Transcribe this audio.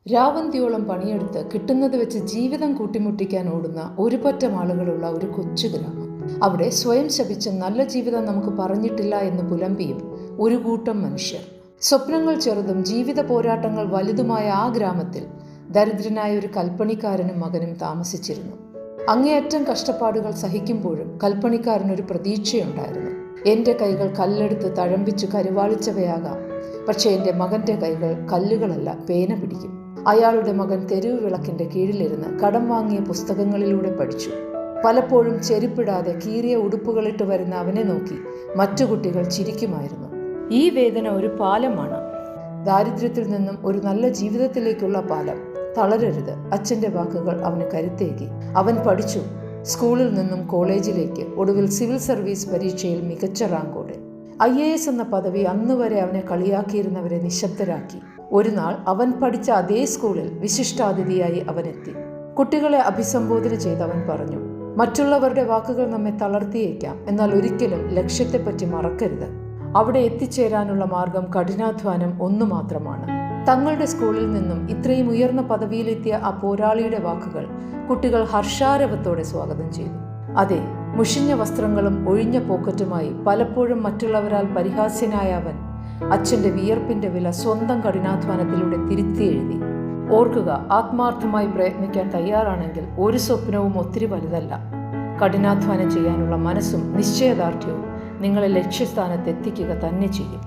രാവന്തിയോളം പണിയെടുത്ത് കിട്ടുന്നത് വെച്ച് ജീവിതം കൂട്ടിമുട്ടിക്കാൻ ഓടുന്ന ഒരു പറ്റം ആളുകളുള്ള ഒരു കൊച്ചു ഗ്രാമം. അവിടെ സ്വയം ശപിച്ച് നല്ല ജീവിതം നമുക്ക് പറഞ്ഞിട്ടില്ല എന്ന് പുലമ്പിയും ഒരു കൂട്ടം മനുഷ്യർ. സ്വപ്നങ്ങൾ ചെറുതും ജീവിത പോരാട്ടങ്ങൾ വലുതുമായ ആ ഗ്രാമത്തിൽ ദരിദ്രനായ ഒരു കൽപ്പണിക്കാരനും മകനും താമസിച്ചിരുന്നു. അങ്ങേയറ്റം കഷ്ടപ്പാടുകൾ സഹിക്കുമ്പോഴും കൽപ്പണിക്കാരനൊരു പ്രതീക്ഷയുണ്ടായിരുന്നു. എൻ്റെ കൈകൾ കല്ലെടുത്ത് തഴമ്പിച്ച് കരുവാളിച്ചവയാകാം, പക്ഷേ എൻ്റെ മകൻ്റെ കൈകൾ കല്ലുകളല്ല, പേന പിടിക്കും. അയാളുടെ മകൻ തെരുവ് വിളക്കിൻ്റെ കീഴിലിരുന്ന് കടം വാങ്ങിയ പുസ്തകങ്ങളിലൂടെ പഠിച്ചു. പലപ്പോഴും ചെരുപ്പിടാതെ കീറിയ ഉടുപ്പുകളിട്ട് വരുന്ന അവനെ നോക്കി മറ്റു കുട്ടികൾ ചിരിക്കുമായിരുന്നു. ഈ വേദന ഒരു പാലമാണ്, ദാരിദ്ര്യത്തിൽ നിന്നും ഒരു നല്ല ജീവിതത്തിലേക്കുള്ള പാലം. തളരരുത്. അച്ഛൻ്റെ വാക്കുകൾ അവന് കരുത്തേകി. അവൻ പഠിച്ചു. സ്കൂളിൽ നിന്നും കോളേജിലേക്ക്, ഒടുവിൽ സിവിൽ സർവീസ് പരീക്ഷയിൽ മികച്ച റാങ്കോടെ. IAS എന്ന പദവി അന്നുവരെ അവനെ കളിയാക്കിയിരുന്നവരെ നിശബ്ദരാക്കി. ഒരു നാൾ അവൻ പഠിച്ച അതേ സ്കൂളിൽ വിശിഷ്ടാതിഥിയായി അവനെത്തി. കുട്ടികളെ അഭിസംബോധന ചെയ്ത് അവൻ പറഞ്ഞു, മറ്റുള്ളവരുടെ വാക്കുകൾ നമ്മെ തളർത്തിയേക്കാം, എന്നാൽ ഒരിക്കലും ലക്ഷ്യത്തെപ്പറ്റി മറക്കരുത്. അവിടെ എത്തിച്ചേരാനുള്ള മാർഗം കഠിനാധ്വാനം ഒന്നു മാത്രമാണ്. തങ്ങളുടെ സ്കൂളിൽ നിന്നും ഇത്രയും ഉയർന്ന പദവിയിലെത്തിയ ആ പോരാളിയുടെ വാക്കുകൾ കുട്ടികൾ ഹർഷാരവത്തോടെ സ്വാഗതം ചെയ്തു. അതെ, മുഷിഞ്ഞ വസ്ത്രങ്ങളും ഒഴിഞ്ഞ പോക്കറ്റുമായി പലപ്പോഴും മറ്റുള്ളവരാൽ പരിഹാസ്യനായ അവൻ അച്ഛൻ്റെ വിയർപ്പിൻ്റെ വില സ്വന്തം കഠിനാധ്വാനത്തിലൂടെ തിരുത്തി എഴുതി. ഓർക്കുക, ആത്മാർത്ഥമായി പ്രയത്നിക്കാൻ തയ്യാറാണെങ്കിൽ ഒരു സ്വപ്നവും ഒത്തിരി വലുതല്ല. കഠിനാധ്വാനം ചെയ്യാനുള്ള മനസ്സും നിശ്ചയദാർഢ്യവും നിങ്ങളെ ലക്ഷ്യസ്ഥാനത്ത് എത്തിക്കുക തന്നെ ചെയ്യും.